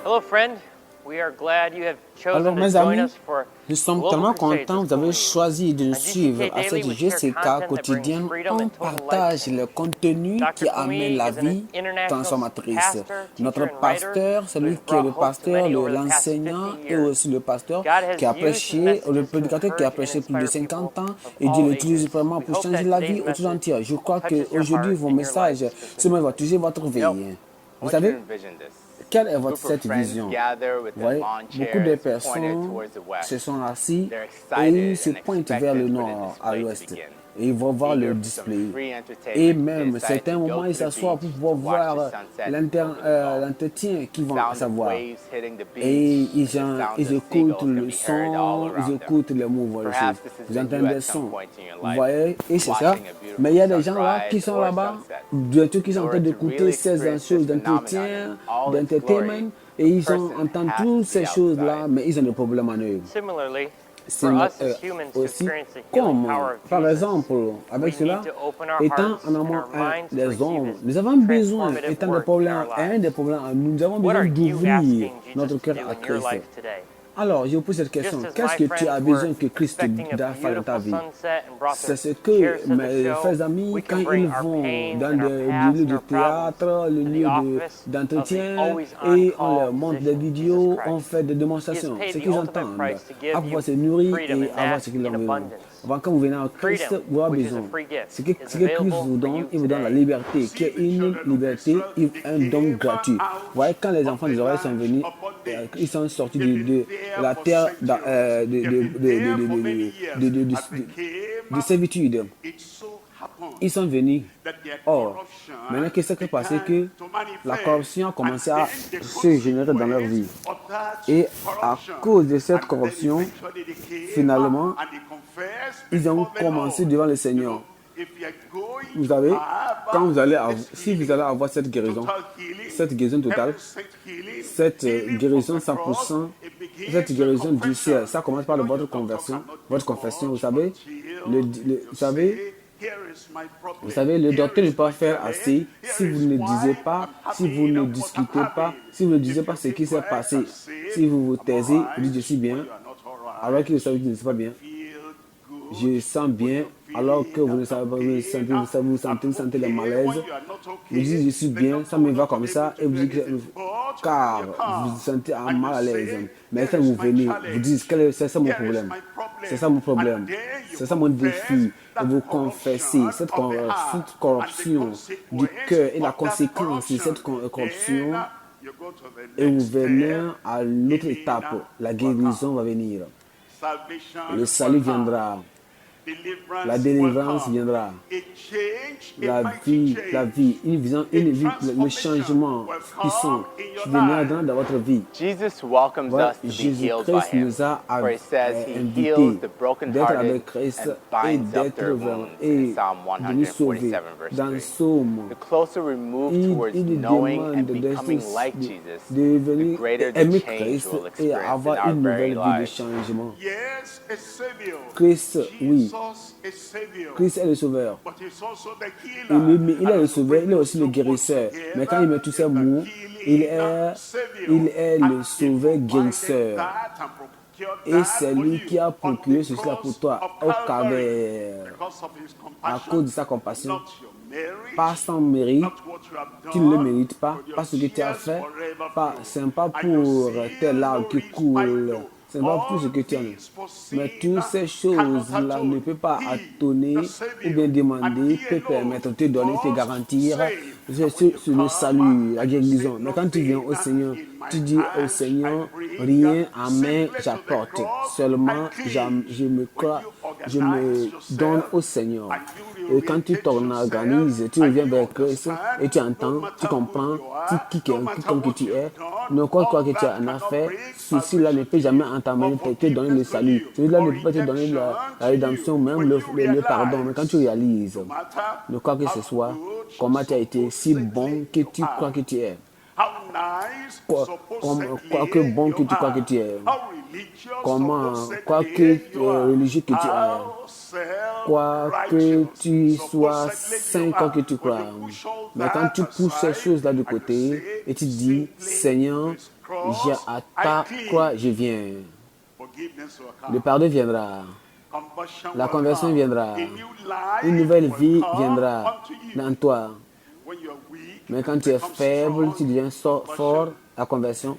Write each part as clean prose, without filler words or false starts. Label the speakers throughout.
Speaker 1: Hello, friend. We are glad you have
Speaker 2: Alors,
Speaker 1: chosen to
Speaker 2: mes
Speaker 1: join
Speaker 2: amis,
Speaker 1: us for
Speaker 2: nous sommes
Speaker 1: Global
Speaker 2: tellement
Speaker 1: Crusades
Speaker 2: contents,
Speaker 1: this
Speaker 2: vous avez
Speaker 1: coming week.
Speaker 2: choisi de nous
Speaker 1: On
Speaker 2: suivre
Speaker 1: GCK
Speaker 2: à
Speaker 1: Daily,
Speaker 2: cette
Speaker 1: we share
Speaker 2: GCK
Speaker 1: content that brings
Speaker 2: quotidienne.
Speaker 1: freedom
Speaker 2: On
Speaker 1: and total life
Speaker 2: partage le
Speaker 1: change.
Speaker 2: contenu qui
Speaker 1: Dr.
Speaker 2: amène
Speaker 1: Kumi
Speaker 2: la
Speaker 1: is an
Speaker 2: vie
Speaker 1: international
Speaker 2: transformatrice.
Speaker 1: pastor,
Speaker 2: Notre
Speaker 1: teacher, and writer
Speaker 2: pasteur,
Speaker 1: who
Speaker 2: celui
Speaker 1: has
Speaker 2: qui est le
Speaker 1: brought hope to
Speaker 2: pasteur,
Speaker 1: many over the past 50
Speaker 2: l'enseignant et
Speaker 1: years.
Speaker 2: aussi le pasteur
Speaker 1: God has
Speaker 2: qui a
Speaker 1: used his
Speaker 2: prêché, le
Speaker 1: messages to
Speaker 2: prédicateur qui a
Speaker 1: encourage and
Speaker 2: prêché plus de
Speaker 1: inspire people
Speaker 2: 50 ans
Speaker 1: of
Speaker 2: et Dieu
Speaker 1: all
Speaker 2: l'utilise
Speaker 1: ages.
Speaker 2: vraiment
Speaker 1: We
Speaker 2: pour
Speaker 1: hope
Speaker 2: changer
Speaker 1: that
Speaker 2: la
Speaker 1: today's
Speaker 2: vie au tout
Speaker 1: message
Speaker 2: entier. Je crois
Speaker 1: touches your
Speaker 2: qu'aujourd'hui,
Speaker 1: heart
Speaker 2: vos
Speaker 1: and your life
Speaker 2: messages
Speaker 1: specifically.
Speaker 2: seulement vont toucher votre vie. Vous savez, quelle est cette vision? Vous voyez, beaucoup de personnes se sont assis et ils se pointent vers le nord, à l'ouest. Et ils vont voir le display. Et même, certains moments, ils s'assoient pour pouvoir voir l'entretien qu'ils vont savoir. Et ils écoutent le son, ils écoutent les mouvements, les choses. Vous entendez le son. Vous voyez, et c'est ça. Mais il y a des gens là qui sont là-bas, bientôt qui sont en train d'écouter ces choses d'entretien, d'entertainment, et ils entendent toutes ces choses-là, mais ils ont des problèmes en eux.
Speaker 1: Similarly, for us as humans to
Speaker 2: Aussi,
Speaker 1: experience the healing
Speaker 2: comme
Speaker 1: power of
Speaker 2: par
Speaker 1: Jesus,
Speaker 2: exemple, avec
Speaker 1: we
Speaker 2: cela,
Speaker 1: need to open our
Speaker 2: étant
Speaker 1: hearts
Speaker 2: en
Speaker 1: and
Speaker 2: amont
Speaker 1: our minds to
Speaker 2: des
Speaker 1: receive
Speaker 2: hommes,
Speaker 1: His
Speaker 2: nous avons besoin,
Speaker 1: transformative
Speaker 2: étant des
Speaker 1: work in
Speaker 2: problèmes,
Speaker 1: our lives.
Speaker 2: des problèmes, nous avons
Speaker 1: What are
Speaker 2: besoin
Speaker 1: you
Speaker 2: d'ouvrir
Speaker 1: asking
Speaker 2: notre
Speaker 1: Jesus to
Speaker 2: cœur
Speaker 1: do
Speaker 2: à
Speaker 1: in your
Speaker 2: Christ.
Speaker 1: life today?
Speaker 2: Alors, je vous pose cette question.
Speaker 1: Just as
Speaker 2: Qu'est-ce
Speaker 1: my
Speaker 2: que tu as
Speaker 1: friends
Speaker 2: besoin
Speaker 1: were
Speaker 2: que Christ
Speaker 1: expecting a
Speaker 2: fasse dans ta vie?
Speaker 1: beautiful sunset and brought
Speaker 2: C'est ce
Speaker 1: their
Speaker 2: que
Speaker 1: chairs to the
Speaker 2: mes
Speaker 1: show,
Speaker 2: frères amis,
Speaker 1: we
Speaker 2: quand
Speaker 1: can
Speaker 2: ils
Speaker 1: bring our
Speaker 2: vont
Speaker 1: pains
Speaker 2: dans
Speaker 1: and our
Speaker 2: des
Speaker 1: past
Speaker 2: lieux
Speaker 1: and
Speaker 2: de
Speaker 1: our problems
Speaker 2: théâtre, le
Speaker 1: to the
Speaker 2: lieu
Speaker 1: office of the
Speaker 2: d'entretien,
Speaker 1: always
Speaker 2: et on
Speaker 1: on-call
Speaker 2: leur montre des
Speaker 1: physician, Jesus
Speaker 2: vidéos, on
Speaker 1: Christ.
Speaker 2: fait des
Speaker 1: He has
Speaker 2: démonstrations.
Speaker 1: paid
Speaker 2: Ce
Speaker 1: the
Speaker 2: qu'ils
Speaker 1: ultimate
Speaker 2: entendent,
Speaker 1: price to
Speaker 2: à
Speaker 1: give
Speaker 2: pouvoir
Speaker 1: you
Speaker 2: se nourrir
Speaker 1: freedom,
Speaker 2: et
Speaker 1: and
Speaker 2: avoir
Speaker 1: that
Speaker 2: ce qu'ils
Speaker 1: in
Speaker 2: ont besoin.
Speaker 1: abundance.
Speaker 2: Avant que vous venez en Christ,
Speaker 1: Freedom,
Speaker 2: vous avez
Speaker 1: which is a
Speaker 2: besoin.
Speaker 1: free gift,
Speaker 2: Ce que
Speaker 1: is
Speaker 2: Christ
Speaker 1: available
Speaker 2: vous
Speaker 1: for
Speaker 2: donne,
Speaker 1: you
Speaker 2: il vous donne la
Speaker 1: today.
Speaker 2: liberté, qui est une liberté, un don gratuit. Vous voyez, quand les enfants d'Israël sont venus, ils sont sortis de la terre de servitude. Ils sont venus. Or, maintenant, qu'est-ce qui s'est passé? Que la corruption a commencé à se générer dans leur vie. Et à cause de cette corruption, finalement, ils ont commencé devant le Seigneur. Vous savez, si vous allez avoir cette guérison totale, cette guérison 100%, cette guérison du ciel, ça commence par votre confession, vous savez, vous savez, le docteur ne peut pas faire assez si vous ne disiez pas, si vous ne discutez pas, si vous ne disiez pas ce qui s'est passé. Si vous vous taisez, vous dites je suis bien, alors que vous savez que vous ne pas bien. Je sens bien, alors que vous ne savez pas, vous sentez le malaise. Vous dites je suis bien, ça me va comme ça, et vous dites car vous vous sentez mal à l'aise. Mais quand vous venez, vous dites c'est ça mon problème. C'est ça mon problème. C'est ça mon défi. Et vous confessez cette corruption du cœur et la conséquence de cette corruption. Et vous venez à l'autre étape. La guérison va venir. Le salut viendra. La délivrance viendra. La vie, le changement qui viendra dans votre vie. Jésus-Christ nous a invités d'être avec Christ et d'être de nous sauver. Dans le psaume, il demande de venir aimer Christ et avoir une nouvelle vie de changement. Christ, oui. Christ est le sauveur. Il est le sauveur, il est aussi le guérisseur. Mais quand il met tous ces mots, il est le sauveur guérisseur. Et c'est lui qui a procuré cela pour toi au calvaire. À cause de sa compassion, pas sans mérite, tu ne le mérites pas, pas ce que tu as fait, ce n'est pas pour tes larmes qui coulent. Ce n'est pas tout ce que tu as. Mais toutes ces choses-là ne peuvent pas attonner ou bien demander, peut permettre de te donner, te garantir sur le salut, la guérison. Mais quand tu viens au Seigneur, tu dis au Seigneur, rien à main j'apporte. Seulement, je me crois, je me donne au Seigneur. Et quand tu t'organises, tu reviens vers Christ et tu entends, tu comprends quiconque que tu es, ne crois pas que tu as en affaire, ceci-là ne peut jamais entamer, te donner le salut. Celui-là ne peut pas te donner la rédemption, même le pardon. Mais quand tu réalises, ne crois que ce soit, comment tu as été si bon que tu crois que tu es. Quoi que bon que tu crois que tu es. Quoi que religieux que tu es. Quoi que tu sois saint, quoi que tu crois. Mais quand tu pousses ces choses-là de côté et tu dis, Seigneur, À ta croix, je viens. Le pardon viendra. La conversion viendra. Une nouvelle vie viendra dans toi. Mais quand tu es faible, tu deviens fort. La conversion.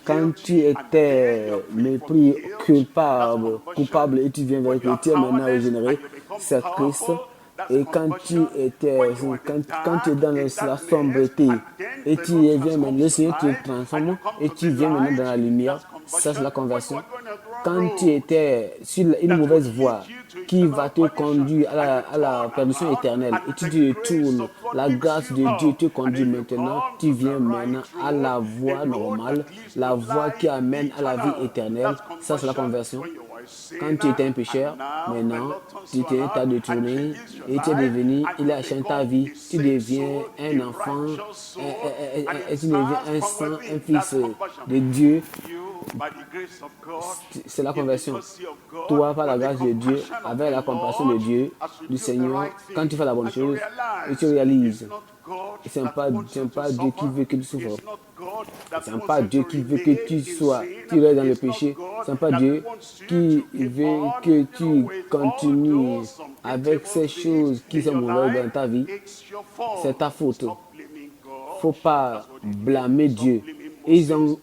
Speaker 2: Quand tu étais mépris, coupable et tu viens vers que tu es maintenant régénéré, c'est Christ. Et quand tu es dans la sombreté et tu viens maintenant, le Seigneur te transforme et tu viens maintenant dans la lumière, ça c'est la conversion. Quand tu étais sur une mauvaise voie qui va te conduire à la perdition éternelle et tu te tournes, la grâce de Dieu te conduit maintenant, tu viens maintenant à la voie normale, la voie qui amène à la vie éternelle, ça c'est la conversion. Quand tu étais un pécheur, maintenant, tu t'as détourné et tu es devenu, il a changé ta vie. Tu deviens un enfant, et tu deviens un saint, un fils de Dieu. C'est la conversion. Toi, par la grâce de Dieu, avec la compassion de Dieu, du Seigneur, quand tu fais la bonne chose, et tu réalises, ce n'est pas Dieu qui veut que tu souffres. Ce n'est pas Dieu qui veut que tu restes dans le péché. Ce n'est pas Dieu qui veut que tu continues avec ces choses qui sont mauvaises dans ta vie. C'est ta faute. Il ne faut pas blâmer Dieu. Il ne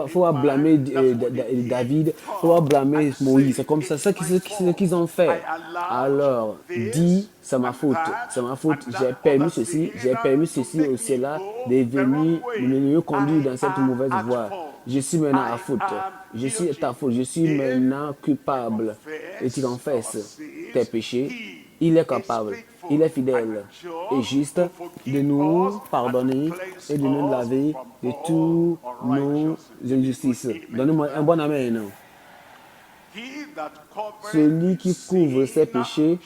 Speaker 2: faut pas blâmer David, il ne faut pas blâmer Moïse. C'est comme ça, c'est ce qu'ils ont fait. Alors, dis, c'est ma faute, j'ai permis ceci ou cela de venir me conduire dans cette mauvaise voie. Je suis maintenant à faute, je suis ta faute, je suis maintenant coupable. Et tu confesses tes péchés, il est capable, il est fidèle et juste de nous pardonner et de nous laver de toutes nos injustices. Donnez-moi un bon amen. Celui qui couvre ses péchés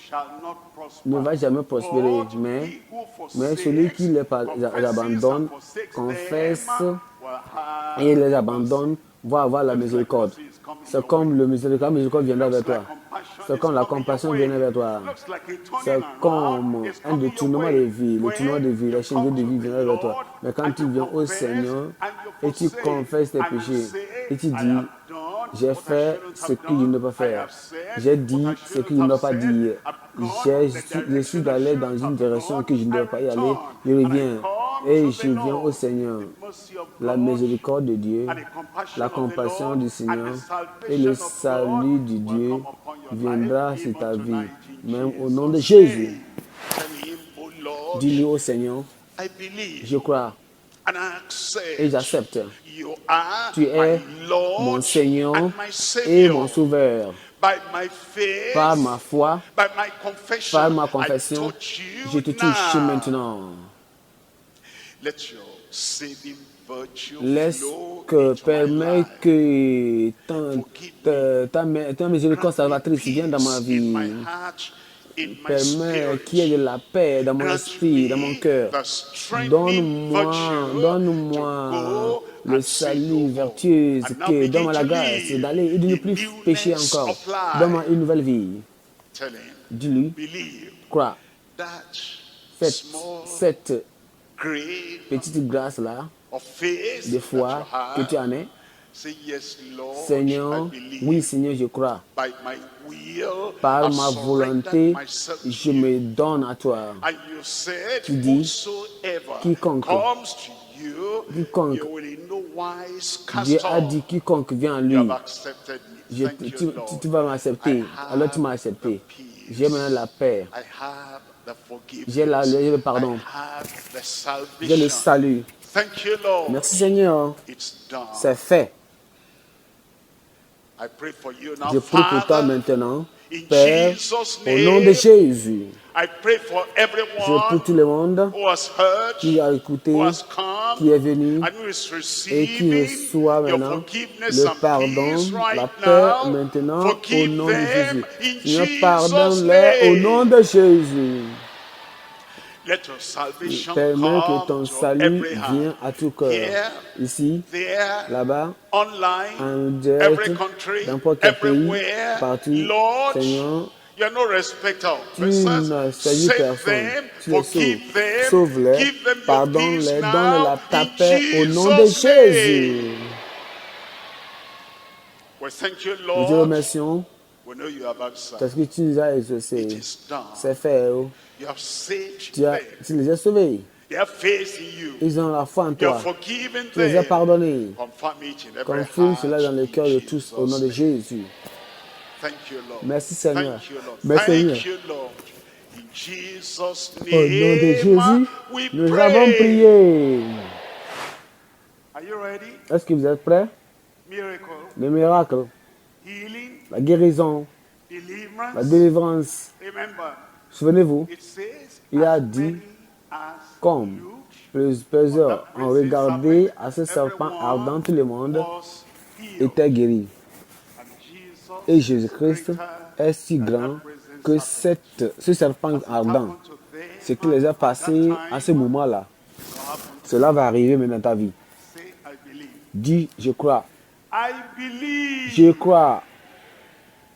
Speaker 2: ne va jamais prospérer, mais celui qui les abandonne, confesse et les abandonne, va avoir la miséricorde. C'est comme la miséricorde viendra vers toi. C'est comme la compassion viendra vers toi. C'est comme un détournement de vie. Le tournement de vie, la chaîne de vie viendra vers toi. Mais quand tu viens au Seigneur et tu confesses tes péchés et tu dis, j'ai fait ce que je ne dois pas faire. J'ai dit ce que je ne dois pas dire. Je suis allé dans une direction que je ne dois pas y aller. Je reviens et je viens au Seigneur. La miséricorde de Dieu, la compassion du Seigneur et le salut de Dieu viendra sur ta vie. Même au nom de Jésus. Dis-lui au Seigneur, je crois et j'accepte. Tu es mon Seigneur et mon Sauveur. Par ma foi, par ma confession, je te touche maintenant. Laisse permets que ta miséricorde salvatrice vienne dans ma vie. Permets qu'il y ait de la paix dans mon esprit, dans mon cœur. Donne-moi le salut vertueux, donne-moi la grâce d'aller et de ne plus pécher encore. Donne-moi une nouvelle vie. Dis-lui, crois. Cette petite grâce-là, de foi que tu en es. Seigneur, oui Seigneur, je crois. Par ma volonté, je me donne à toi. Tu dis, quiconque, Dieu a dit quiconque vient à lui, tu vas m'accepter. Alors tu m'as accepté. J'ai maintenant la paix. J'ai le pardon. J'ai le salut. Merci Seigneur. C'est fait. Je prie pour toi maintenant, Père, au nom de Jésus. Je prie tout le monde qui a écouté, qui est venu et qui reçoit maintenant le pardon, la paix maintenant au nom de Jésus. Seigneur, pardonne-les au nom de Jésus. Permets que ton salut vienne à tout cœur. Ici, là-bas, en direct, dans n'importe quel pays, partout. Seigneur,
Speaker 3: You are no respecter of
Speaker 2: Tu
Speaker 3: persons.
Speaker 2: ne saisis
Speaker 3: Save
Speaker 2: personne.
Speaker 3: them,
Speaker 2: Tu les sauves.
Speaker 3: forgive them,
Speaker 2: Sauve-les,
Speaker 3: give them your peace
Speaker 2: pardonne-les, donne-les
Speaker 3: now,
Speaker 2: ta
Speaker 3: in
Speaker 2: paix au nom de
Speaker 3: Jesus'
Speaker 2: Jésus.
Speaker 3: name. We thank you,
Speaker 2: Nous te
Speaker 3: Lord.
Speaker 2: remercions
Speaker 3: We know you have
Speaker 2: parce
Speaker 3: answered.
Speaker 2: que tu nous as
Speaker 3: It
Speaker 2: exaucés.
Speaker 3: is done.
Speaker 2: C'est fait. Oh.
Speaker 3: You have saved
Speaker 2: Tu
Speaker 3: them.
Speaker 2: les as sauvés.
Speaker 3: They have faith in you.
Speaker 2: Ils ont la foi en
Speaker 3: You have
Speaker 2: toi.
Speaker 3: forgiven
Speaker 2: Tu les as
Speaker 3: them.
Speaker 2: pardonnés.
Speaker 3: Confirm it in every
Speaker 2: Confirme cela dans
Speaker 3: heart
Speaker 2: le
Speaker 3: in
Speaker 2: cœur de tous au nom de
Speaker 3: Jesus' name.
Speaker 2: Jésus.
Speaker 3: Thank you, Lord.
Speaker 2: Merci Seigneur.
Speaker 3: Thank you, Lord.
Speaker 2: Merci Seigneur.
Speaker 3: Thank you, Lord. In Jesus'
Speaker 2: Au nom de
Speaker 3: name,
Speaker 2: Jésus,
Speaker 3: we
Speaker 2: nous avons
Speaker 3: pray.
Speaker 2: prié.
Speaker 3: Are you ready?
Speaker 2: Est-ce que vous êtes prêts?
Speaker 3: Miracle,
Speaker 2: Le miracle,
Speaker 3: healing,
Speaker 2: la guérison,
Speaker 3: deliverance.
Speaker 2: la délivrance.
Speaker 3: Remember,
Speaker 2: Souvenez-vous,
Speaker 3: it says,
Speaker 2: il a
Speaker 3: as
Speaker 2: dit,
Speaker 3: many as
Speaker 2: comme
Speaker 3: looked,
Speaker 2: plusieurs ont regardé à ce serpent ardent, tout le monde
Speaker 3: was healed.
Speaker 2: était guéri.
Speaker 3: And Jesus
Speaker 2: Et Jésus-Christ
Speaker 3: greater
Speaker 2: est si grand que ce serpent ardent,
Speaker 3: happened to them.
Speaker 2: ce qui les a passés à ce moment-là, cela va arriver maintenant dans ta vie.
Speaker 3: Say, I believe.
Speaker 2: Dis, je crois.
Speaker 3: I believe
Speaker 2: Je crois,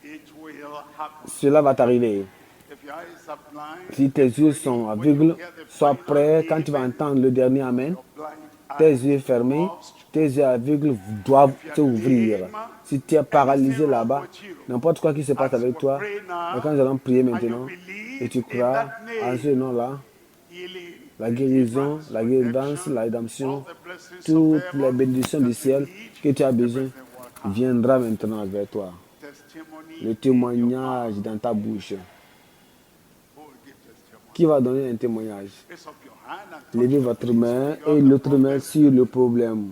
Speaker 3: it will happen.
Speaker 2: cela va t'arriver.
Speaker 3: If your eyes are blind,
Speaker 2: Si tes yeux sont aveugles, sois prêt quand tu vas entendre le dernier Amen.
Speaker 3: blind
Speaker 2: Tes yeux fermés, tes yeux aveugles doivent s'ouvrir. Si tu es paralysé là-bas, n'importe quoi qui se passe avec toi, et quand nous allons prier maintenant, et tu crois à ce nom-là,
Speaker 3: healing,
Speaker 2: la guérison, la guidance, la rédemption, toutes les bénédictions du ciel que tu as besoin viendra maintenant vers toi.
Speaker 3: testimony.
Speaker 2: Le témoignage dans ta bouche.
Speaker 3: Who will give testimony?
Speaker 2: Qui va donner un témoignage?
Speaker 3: Raise up your hand and
Speaker 2: Levez votre main et l'autre main sur le problème.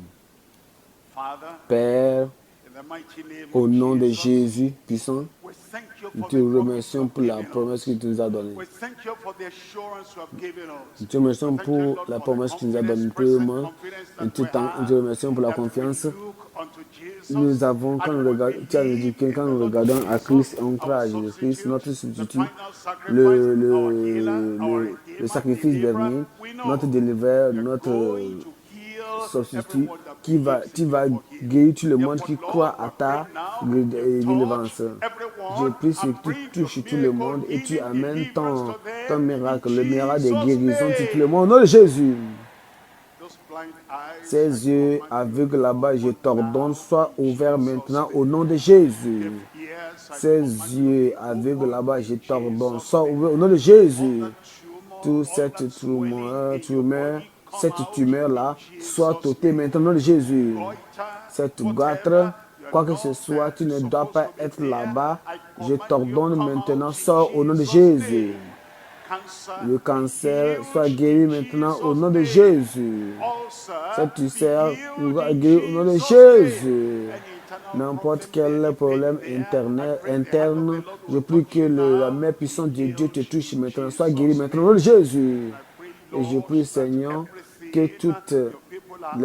Speaker 3: Father,
Speaker 2: Père,
Speaker 3: in the mighty name
Speaker 2: au
Speaker 3: of
Speaker 2: nom de
Speaker 3: Jesus,
Speaker 2: Jésus puissant,
Speaker 3: we thank you
Speaker 2: nous
Speaker 3: for
Speaker 2: te
Speaker 3: the promise
Speaker 2: remercions
Speaker 3: you
Speaker 2: pour
Speaker 3: have
Speaker 2: la
Speaker 3: given us.
Speaker 2: promesse que tu nous as donnée.
Speaker 3: We thank you for the assurance you have given us.
Speaker 2: Nous te remercions
Speaker 3: Thank you,
Speaker 2: pour
Speaker 3: Lord,
Speaker 2: la
Speaker 3: for
Speaker 2: promesse
Speaker 3: the
Speaker 2: que tu nous as donnée.
Speaker 3: confidence, present
Speaker 2: Premièrement,
Speaker 3: confidence
Speaker 2: nous
Speaker 3: that we
Speaker 2: te
Speaker 3: have,
Speaker 2: remercions pour la
Speaker 3: that we
Speaker 2: confiance.
Speaker 3: look unto Jesus,
Speaker 2: Nous avons, quand
Speaker 3: and
Speaker 2: nous
Speaker 3: we
Speaker 2: regardons, tu as dit
Speaker 3: believe
Speaker 2: que
Speaker 3: in
Speaker 2: quand
Speaker 3: the
Speaker 2: nous
Speaker 3: Lord
Speaker 2: regardons à
Speaker 3: Jesus,
Speaker 2: Christ, on croit
Speaker 3: our
Speaker 2: à Jésus-Christ, notre
Speaker 3: substitute, the
Speaker 2: substitut,
Speaker 3: final sacrifice,
Speaker 2: le,
Speaker 3: our
Speaker 2: le,
Speaker 3: healer, our
Speaker 2: le, le
Speaker 3: redeemer,
Speaker 2: sacrifice
Speaker 3: deliverer.
Speaker 2: dernier,
Speaker 3: We know
Speaker 2: notre délivreur,
Speaker 3: you're
Speaker 2: notre
Speaker 3: going to heal
Speaker 2: substitut,
Speaker 3: everyone that
Speaker 2: qui va,
Speaker 3: believes
Speaker 2: tu
Speaker 3: in you
Speaker 2: vas
Speaker 3: for healing.
Speaker 2: guérir tout le monde
Speaker 3: Therefore,
Speaker 2: qui
Speaker 3: Lord,
Speaker 2: croit à
Speaker 3: we
Speaker 2: ta
Speaker 3: pray now, you
Speaker 2: délivrance.
Speaker 3: touch
Speaker 2: Je
Speaker 3: everyone
Speaker 2: prie que
Speaker 3: and
Speaker 2: tu
Speaker 3: bring
Speaker 2: touches
Speaker 3: your
Speaker 2: tout le
Speaker 3: miracle,
Speaker 2: monde et tu
Speaker 3: healing,
Speaker 2: amènes
Speaker 3: deliverance to
Speaker 2: ton
Speaker 3: them
Speaker 2: miracle,
Speaker 3: in
Speaker 2: le miracle de
Speaker 3: Jesus'
Speaker 2: guérison sur tout le
Speaker 3: name.
Speaker 2: monde. Au nom de Jésus.
Speaker 3: Those blind eyes, I
Speaker 2: Ces yeux
Speaker 3: command
Speaker 2: aveugles
Speaker 3: you
Speaker 2: là-bas,
Speaker 3: to
Speaker 2: je
Speaker 3: open
Speaker 2: t'ordonne,
Speaker 3: now
Speaker 2: sois
Speaker 3: in
Speaker 2: ouverts
Speaker 3: Jesus'
Speaker 2: maintenant
Speaker 3: name.
Speaker 2: au nom de Jésus.
Speaker 3: Deaf ears, I
Speaker 2: Ces
Speaker 3: command you
Speaker 2: yeux
Speaker 3: to be
Speaker 2: aveugles
Speaker 3: open
Speaker 2: là-bas,
Speaker 3: in
Speaker 2: je t'ordonne,
Speaker 3: Jesus'
Speaker 2: sois
Speaker 3: name.
Speaker 2: ouverts au nom de
Speaker 3: All
Speaker 2: Jésus.
Speaker 3: that tumor,
Speaker 2: Toute
Speaker 3: all
Speaker 2: cette
Speaker 3: that swelling in your
Speaker 2: tumeur,
Speaker 3: body, come
Speaker 2: cette
Speaker 3: out
Speaker 2: tumeur-là,
Speaker 3: in
Speaker 2: soit
Speaker 3: Jesus'
Speaker 2: ôtée
Speaker 3: name.
Speaker 2: maintenant au nom de Jésus.
Speaker 3: Goiter,
Speaker 2: Cette
Speaker 3: whatever
Speaker 2: goitre,
Speaker 3: you're
Speaker 2: quoi que
Speaker 3: not
Speaker 2: ce soit, tu ne dois
Speaker 3: supposed
Speaker 2: pas
Speaker 3: to be
Speaker 2: être
Speaker 3: there,
Speaker 2: là-bas.
Speaker 3: I
Speaker 2: Je
Speaker 3: command you
Speaker 2: t'ordonne
Speaker 3: come
Speaker 2: maintenant,
Speaker 3: out
Speaker 2: sors au
Speaker 3: in
Speaker 2: nom de
Speaker 3: Jesus'
Speaker 2: Jésus.
Speaker 3: name. Cancer,
Speaker 2: Le
Speaker 3: be
Speaker 2: cancer soit
Speaker 3: healed
Speaker 2: guéri
Speaker 3: in
Speaker 2: maintenant au
Speaker 3: Jesus'
Speaker 2: nom de
Speaker 3: name.
Speaker 2: Jésus.
Speaker 3: Ulcer,
Speaker 2: Cette
Speaker 3: be
Speaker 2: ulcère
Speaker 3: healed in
Speaker 2: guéri au nom de
Speaker 3: Jesus' name.
Speaker 2: Jésus.
Speaker 3: Any internal
Speaker 2: N'importe
Speaker 3: problem,
Speaker 2: quel
Speaker 3: any
Speaker 2: problème
Speaker 3: pain there, I pray the hand of
Speaker 2: interne,
Speaker 3: the Lord
Speaker 2: je
Speaker 3: will
Speaker 2: prie
Speaker 3: touch
Speaker 2: que
Speaker 3: you
Speaker 2: la
Speaker 3: now.
Speaker 2: main puissante de
Speaker 3: Be
Speaker 2: Dieu te
Speaker 3: healed
Speaker 2: touche
Speaker 3: in
Speaker 2: maintenant. Sois guéri
Speaker 3: Jesus'
Speaker 2: maintenant au nom
Speaker 3: name.
Speaker 2: de Jésus.
Speaker 3: And I pray,
Speaker 2: Et je
Speaker 3: Lord,
Speaker 2: prie,
Speaker 3: that
Speaker 2: Seigneur, que
Speaker 3: everything
Speaker 2: toutes
Speaker 3: your people are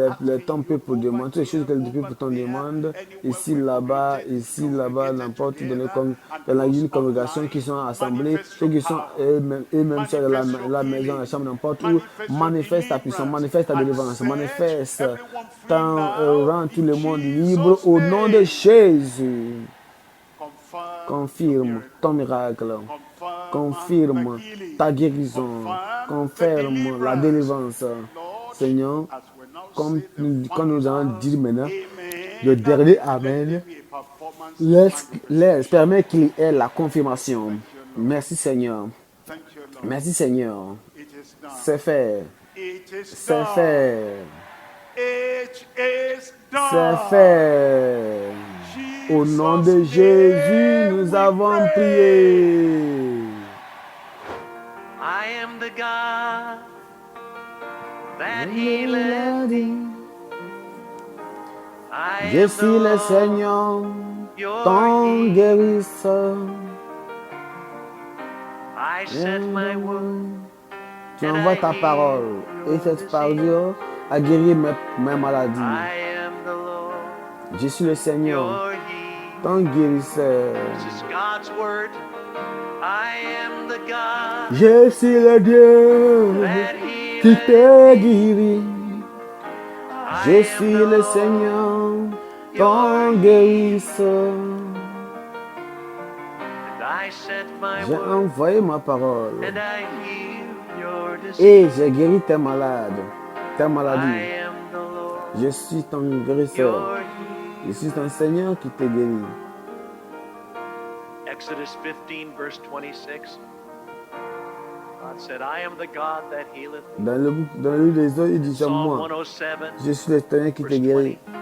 Speaker 2: ton
Speaker 3: asking you
Speaker 2: peuple demande,
Speaker 3: over
Speaker 2: toutes les choses que
Speaker 3: there,
Speaker 2: le
Speaker 3: over
Speaker 2: peuple t'en
Speaker 3: there,
Speaker 2: demande,
Speaker 3: anywhere we're
Speaker 2: ici, là-bas,
Speaker 3: congregated
Speaker 2: n'importe dans,
Speaker 3: together, and
Speaker 2: dans
Speaker 3: those
Speaker 2: une congrégation
Speaker 3: online,
Speaker 2: qui sont assemblés,
Speaker 3: manifest
Speaker 2: ceux
Speaker 3: your
Speaker 2: qui sont
Speaker 3: power,
Speaker 2: eux-mêmes sur
Speaker 3: manifest your
Speaker 2: la maison, la
Speaker 3: healing,
Speaker 2: chambre, n'importe où,
Speaker 3: manifest your
Speaker 2: manifeste ta puissance,
Speaker 3: deliverance,
Speaker 2: manifeste ta
Speaker 3: and
Speaker 2: délivrance,
Speaker 3: set
Speaker 2: manifeste,
Speaker 3: everyone free now
Speaker 2: rend tout
Speaker 3: in
Speaker 2: le monde libre
Speaker 3: Jesus'
Speaker 2: au nom de
Speaker 3: name.
Speaker 2: Jésus.
Speaker 3: Confirm your
Speaker 2: Confirme
Speaker 3: miracle.
Speaker 2: ton miracle.
Speaker 3: Confirm
Speaker 2: Confirme
Speaker 3: the healing.
Speaker 2: ta guérison.
Speaker 3: Confirm the
Speaker 2: Confirme la
Speaker 3: deliverance.
Speaker 2: délivrance.
Speaker 3: Lord,
Speaker 2: Seigneur,
Speaker 3: as we now
Speaker 2: comme
Speaker 3: say the
Speaker 2: quand nous allons
Speaker 3: final
Speaker 2: dire maintenant le
Speaker 3: amen,
Speaker 2: dernier
Speaker 3: let
Speaker 2: Amen,
Speaker 3: there be a performance manifestation.
Speaker 2: permet qu'il y ait la confirmation.
Speaker 3: Thank you, Lord.
Speaker 2: Merci Seigneur.
Speaker 3: Thank you, Lord.
Speaker 2: Merci Seigneur.
Speaker 3: It is done.
Speaker 2: C'est fait.
Speaker 3: It is
Speaker 2: C'est
Speaker 3: done.
Speaker 2: fait.
Speaker 3: It is
Speaker 2: C'est
Speaker 3: done.
Speaker 2: fait. Au nom de
Speaker 3: Jesus'
Speaker 2: Jésus,
Speaker 3: name
Speaker 2: nous
Speaker 3: we
Speaker 2: avons
Speaker 3: pray.
Speaker 2: prié.
Speaker 1: I am the God that healeth thee. I
Speaker 2: Je
Speaker 1: am
Speaker 2: suis
Speaker 1: the
Speaker 2: le
Speaker 1: Lord,
Speaker 2: Seigneur,
Speaker 1: your
Speaker 2: ton
Speaker 1: healer.
Speaker 2: guérisseur.
Speaker 1: I sent my word.
Speaker 2: Tu envoies ta parole et cette parole a guéri mes maladies.
Speaker 1: I am the Lord,
Speaker 2: Je suis le Seigneur,
Speaker 1: your healer.
Speaker 2: ton guérisseur.
Speaker 1: This is God's word. I am the God
Speaker 2: Je suis le Dieu
Speaker 1: that
Speaker 2: qui
Speaker 1: healeth
Speaker 2: te
Speaker 1: thee.
Speaker 2: guérit.
Speaker 1: I
Speaker 2: Je
Speaker 1: am
Speaker 2: suis
Speaker 1: the
Speaker 2: le
Speaker 1: Lord,
Speaker 2: Seigneur,
Speaker 1: your
Speaker 2: ton
Speaker 1: healer.
Speaker 2: guérisseur.
Speaker 1: And I sent my
Speaker 2: J'ai
Speaker 1: word
Speaker 2: envoyé ma parole
Speaker 1: and I healed your disease.
Speaker 2: et j'ai guéri tes malades, tes
Speaker 1: I
Speaker 2: maladies.
Speaker 1: am the Lord,
Speaker 2: Je suis ton guérisseur.
Speaker 1: your healer.
Speaker 2: Je suis ton Seigneur qui te guérit.
Speaker 1: Exodus 15, verse 26. God said, I am the God that healeth thee.
Speaker 2: Dans le livre des eaux, il dit, c'est
Speaker 1: Psalm
Speaker 2: moi.
Speaker 1: 107,
Speaker 2: Je suis le Seigneur qui te
Speaker 1: verse
Speaker 2: guérit.
Speaker 1: 20.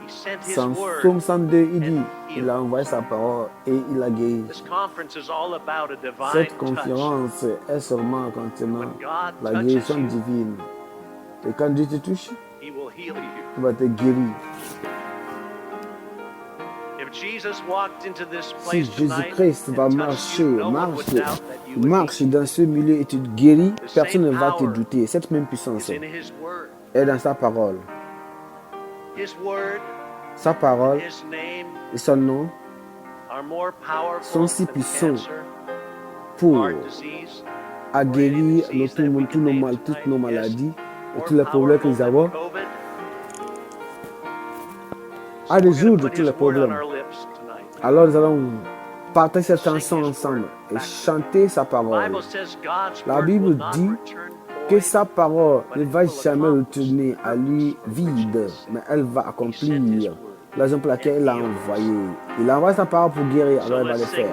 Speaker 1: He sent his
Speaker 2: Dans
Speaker 1: word.
Speaker 2: Psaume 102, il dit,
Speaker 1: and
Speaker 2: il
Speaker 1: healed.
Speaker 2: a envoyé sa parole et il a guéri.
Speaker 1: This conference is all about a divine
Speaker 2: Cette
Speaker 1: touch.
Speaker 2: conférence est seulement concernant
Speaker 1: When God
Speaker 2: la
Speaker 1: touches
Speaker 2: guérison
Speaker 1: you,
Speaker 2: divine. Et quand Dieu te touche,
Speaker 1: he will heal you.
Speaker 2: il va te guérir.
Speaker 1: If Jesus walked into this
Speaker 2: Si
Speaker 1: place tonight
Speaker 2: Jésus-Christ va
Speaker 1: and touched
Speaker 2: marcher,
Speaker 1: you, no one would doubt that you would
Speaker 2: marche
Speaker 1: be.
Speaker 2: dans ce milieu et te guéris, personne ne va te douter. Cette même puissance
Speaker 1: Is in his word.
Speaker 2: est dans sa parole.
Speaker 1: His word,
Speaker 2: Sa parole
Speaker 1: his name
Speaker 2: et son nom
Speaker 1: are more powerful
Speaker 2: sont si
Speaker 1: than
Speaker 2: puissants
Speaker 1: cancer,
Speaker 2: pour
Speaker 1: heart disease,
Speaker 2: à guérir toutes nos maladies et tous les problèmes que nous avons, à résoudre tous les problèmes. Alors nous allons partager cette chanson ensemble et chanter sa parole. La Bible dit que sa parole ne va jamais retourner à lui vide, mais elle va accomplir la raison pour laquelle il l'a envoyé. Il envoie sa parole pour guérir, alors il va le faire.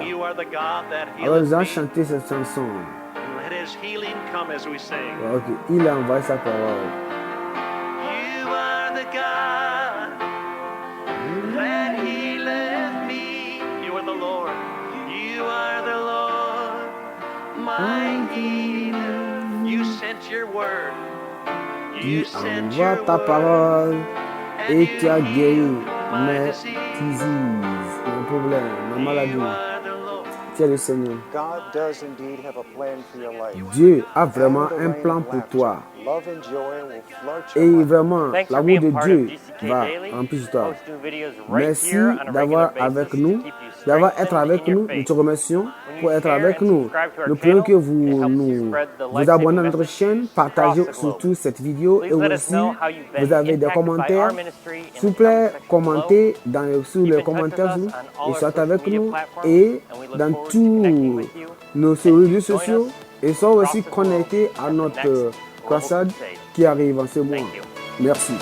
Speaker 2: Alors nous allons chanter cette chanson. Ok, il a envoyé sa parole.
Speaker 1: You are the God that healeth me. You are the Lord. You are the Lord, my healer. You sent your word. You
Speaker 2: Tu
Speaker 1: sent
Speaker 2: envoies
Speaker 1: your
Speaker 2: ta
Speaker 1: word.
Speaker 2: parole et tu as guéri
Speaker 1: my
Speaker 2: mes
Speaker 1: disease.
Speaker 2: diseases, mes problèmes, mes maladies.
Speaker 1: You are the Lord.
Speaker 2: Tu es le Seigneur.
Speaker 4: God does indeed have a plan for your life.
Speaker 2: Dieu a vraiment un plan pour toi.
Speaker 4: Love and joy will flood
Speaker 2: Et
Speaker 4: your life.
Speaker 2: vraiment,
Speaker 5: Thanks for
Speaker 2: l'amour
Speaker 5: being
Speaker 2: de
Speaker 5: part
Speaker 2: Dieu
Speaker 5: of GCK
Speaker 2: va
Speaker 5: Daily.
Speaker 2: remplir toi.
Speaker 5: Posting videos right
Speaker 2: Merci
Speaker 5: here on a
Speaker 2: d'avoir
Speaker 5: regular basis
Speaker 2: avec
Speaker 5: to
Speaker 2: nous,
Speaker 5: keep you
Speaker 2: d'avoir
Speaker 5: strengthened
Speaker 2: été avec
Speaker 5: in your
Speaker 2: nous. Nous
Speaker 5: faith.
Speaker 2: te remercions
Speaker 5: When
Speaker 2: pour
Speaker 5: you
Speaker 2: être
Speaker 5: share
Speaker 2: avec
Speaker 5: and
Speaker 2: nous.
Speaker 5: subscribe to our
Speaker 2: Nous prions
Speaker 5: channel,
Speaker 2: que
Speaker 5: it
Speaker 2: vous
Speaker 5: helps spread the
Speaker 2: vous abonnez à notre
Speaker 5: life-saving
Speaker 2: chaîne,
Speaker 5: message
Speaker 2: partagez
Speaker 5: across the globe.
Speaker 2: surtout cette vidéo et
Speaker 5: Please let us
Speaker 2: aussi
Speaker 5: know how you've been
Speaker 2: vous avez des
Speaker 5: impacted by
Speaker 2: commentaires.
Speaker 5: our ministry in
Speaker 2: S'il vous
Speaker 5: the
Speaker 2: plaît,
Speaker 5: comment section below.
Speaker 2: commentez sous
Speaker 5: Keep
Speaker 2: les
Speaker 5: in touch with
Speaker 2: commentaires
Speaker 5: us
Speaker 2: vous,
Speaker 5: on all
Speaker 2: et
Speaker 5: our
Speaker 2: soyez
Speaker 5: social
Speaker 2: avec
Speaker 5: media
Speaker 2: nous
Speaker 5: platforms,
Speaker 2: et
Speaker 5: and we look
Speaker 2: dans
Speaker 5: forward to connecting
Speaker 2: tous
Speaker 5: with you.
Speaker 2: nos
Speaker 5: And
Speaker 2: réseaux
Speaker 5: join
Speaker 2: sociaux
Speaker 5: us
Speaker 2: et soyez
Speaker 5: across
Speaker 2: aussi
Speaker 5: the globe
Speaker 2: connectés à
Speaker 5: at the
Speaker 2: notre
Speaker 5: next Global
Speaker 2: croisade
Speaker 5: Crusade.
Speaker 2: qui arrive en ce mois.
Speaker 5: Thank you.
Speaker 2: Merci.